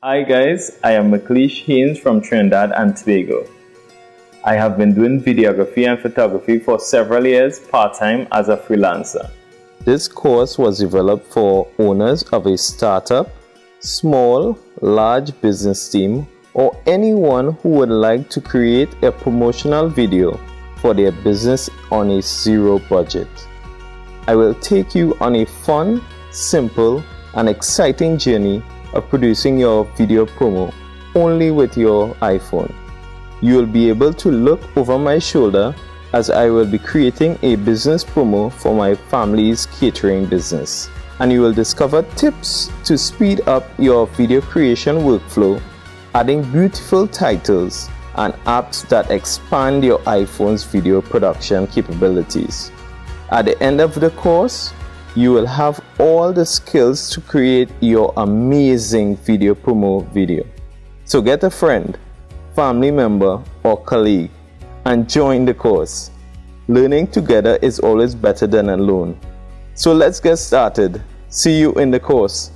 Hi guys, I am McLeish Haynes from Trinidad and Tobago. I have been doing videography and photography for several years part-time as a freelancer. This course was developed for owners of a startup, small, large business team, or anyone who would like to create a promotional video for their business on a zero budget. I will take you on a fun, simple, and exciting journey of producing your video promo only with your iPhone. You will be able to look over my shoulder as I will be creating a business promo for my family's catering business. And you will discover tips to speed up your video creation workflow, adding beautiful titles and apps that expand your iPhone's video production capabilities. At the end of the course, you will have all the skills to create your amazing video promo video. So get a friend, family member, or colleague and join the course. Learning together is always better than alone. So let's get started. See you in the course.